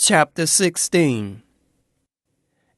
Chapter 16.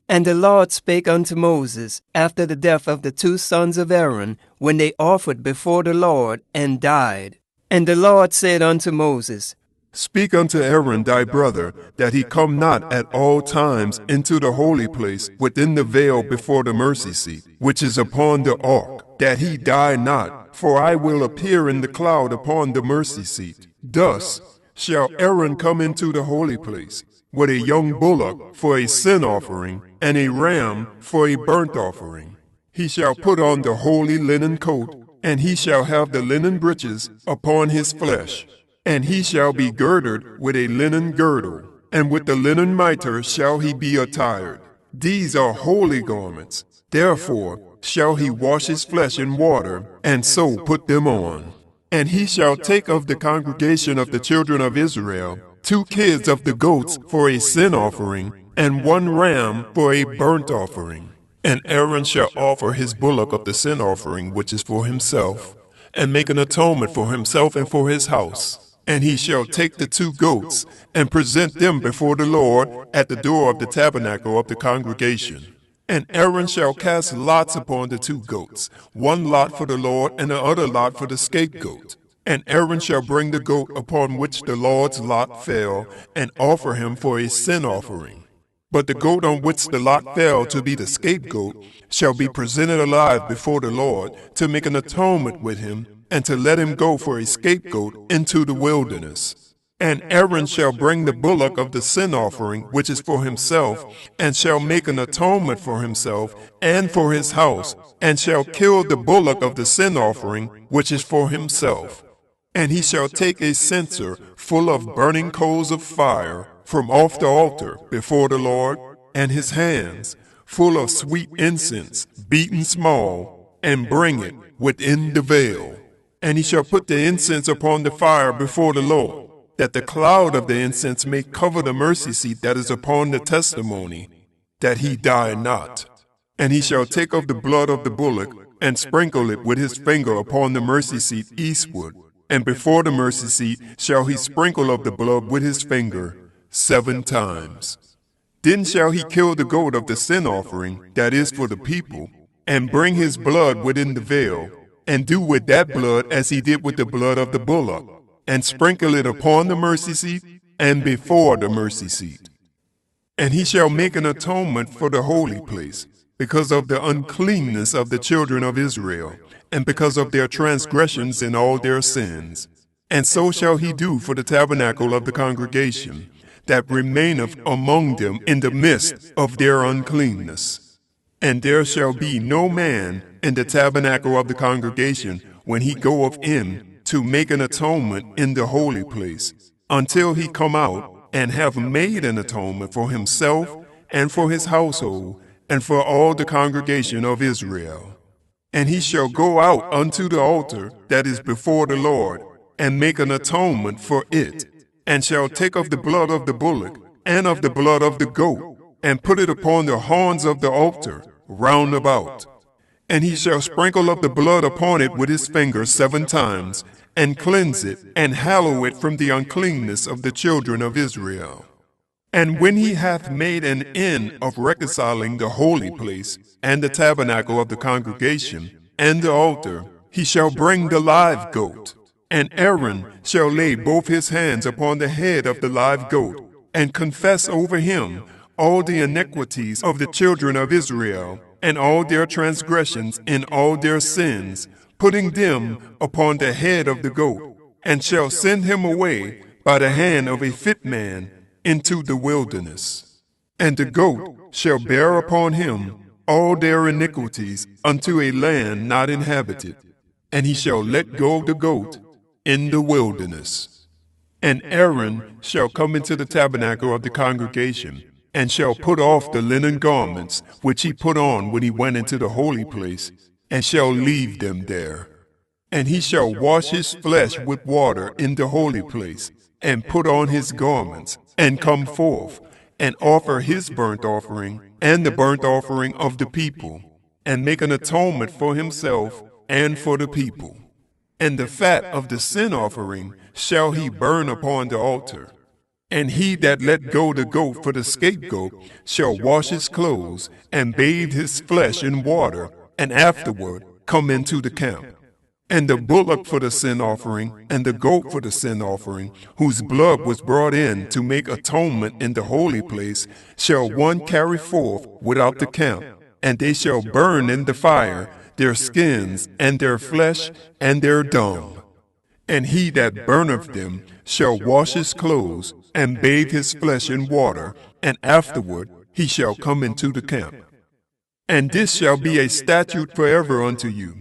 And the Lord spake unto Moses after the death of the two sons of Aaron, when they offered before the Lord, and died. And the Lord said unto Moses, Speak unto Aaron thy brother, that he come not at all times into the holy place within the veil before the mercy seat, which is upon the ark, that he die not, for I will appear in the cloud upon the mercy seat. Thus shall Aaron come into the holy place, with a young bullock for a sin offering, and a ram for a burnt offering. He shall put on the holy linen coat, and he shall have the linen breeches upon his flesh. And he shall be girded with a linen girdle, and with the linen mitre shall he be attired. These are holy garments. Therefore shall he wash his flesh in water, and so put them on. And he shall take of the congregation of the children of Israel 2 kids of the goats for a sin offering, and 1 ram for a burnt offering. And Aaron shall offer his bullock of the sin offering, which is for himself, and make an atonement for himself and for his house. And he shall take the 2 goats, and present them before the Lord at the door of the tabernacle of the congregation. And Aaron shall cast lots upon the 2 goats, 1 lot for the Lord, and the other lot for the scapegoat. And Aaron shall bring the goat upon which the Lord's lot fell, and offer him for a sin offering. But the goat on which the lot fell to be the scapegoat shall be presented alive before the Lord, to make an atonement with him, and to let him go for a scapegoat into the wilderness. And Aaron shall bring the bullock of the sin offering, which is for himself, and shall make an atonement for himself and for his house, and shall kill the bullock of the sin offering, which is for himself. And he shall take a censer full of burning coals of fire from off the altar before the Lord, and his hands full of sweet incense, beaten small, and bring it within the veil. And he shall put the incense upon the fire before the Lord, that the cloud of the incense may cover the mercy seat that is upon the testimony, that he die not. And he shall take of the blood of the bullock, and sprinkle it with his finger upon the mercy seat eastward, and before the mercy seat shall he sprinkle of the blood with his finger 7 times. Then shall he kill the goat of the sin offering, that is for the people, and bring his blood within the veil, and do with that blood as he did with the blood of the bullock, and sprinkle it upon the mercy seat and before the mercy seat. And he shall make an atonement for the holy place, because of the uncleanness of the children of Israel, and because of their transgressions and all their sins. And so shall he do for the tabernacle of the congregation, that remaineth among them in the midst of their uncleanness. And there shall be no man in the tabernacle of the congregation when he goeth in to make an atonement in the holy place, until he come out and have made an atonement for himself and for his household and for all the congregation of Israel. And he shall go out unto the altar that is before the Lord, and make an atonement for it, and shall take of the blood of the bullock and of the blood of the goat, and put it upon the horns of the altar round about. And he shall sprinkle of the blood upon it with his finger 7 times, and cleanse it, and hallow it from the uncleanness of the children of Israel. And when he hath made an end of reconciling the holy place, and the tabernacle of the congregation, and the altar, he shall bring the live goat. And Aaron shall lay both his hands upon the head of the live goat, and confess over him all the iniquities of the children of Israel, and all their transgressions and all their sins, putting them upon the head of the goat, and shall send him away by the hand of a fit man into the wilderness. And the goat shall bear upon him all their iniquities unto a land not inhabited, and he shall let go the goat in the wilderness. And Aaron shall come into the tabernacle of the congregation, and shall put off the linen garments which he put on when he went into the holy place, and shall leave them there. And he shall wash his flesh with water in the holy place, and put on his garments, and come forth, and offer his burnt offering, and the burnt offering of the people, and make an atonement for himself and for the people. And the fat of the sin offering shall he burn upon the altar. And he that let go the goat for the scapegoat shall wash his clothes, and bathe his flesh in water, and afterward come into the camp. And the bullock for the sin offering, and the goat for the sin offering, whose blood was brought in to make atonement in the holy place, shall one carry forth without the camp, and they shall burn in the fire their skins, and their flesh, and their dung. And he that burneth them shall wash his clothes, and bathe his flesh in water, and afterward he shall come into the camp. And this shall be a statute forever unto you,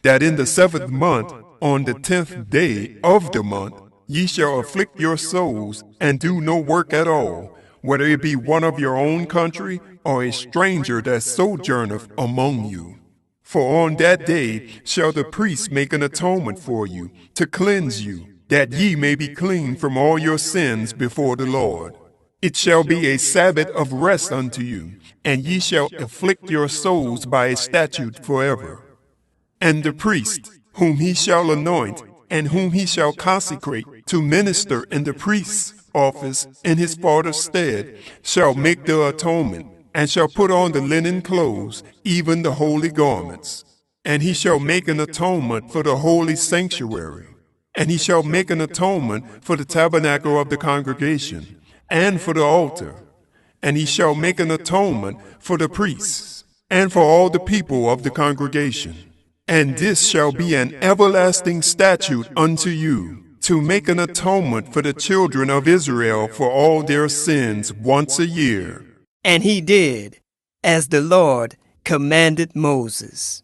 that in the 7th month, on the 10th day of the month, ye shall afflict your souls, and do no work at all, whether it be one of your own country, or a stranger that sojourneth among you. For on that day shall the priest make an atonement for you, to cleanse you, that ye may be clean from all your sins before the Lord. It shall be a Sabbath of rest unto you, and ye shall afflict your souls by a statute forever. And the priest, whom he shall anoint, and whom he shall consecrate to minister in the priest's office in his father's stead, shall make the atonement, and shall put on the linen clothes, even the holy garments. And he shall make an atonement for the holy sanctuary. And he shall make an atonement for the tabernacle of the congregation, and for the altar. And he shall make an atonement for the priests, and for all the people of the congregation. And this shall be an everlasting statute unto you, to make an atonement for the children of Israel for all their sins once a year. And he did, as the Lord commanded Moses.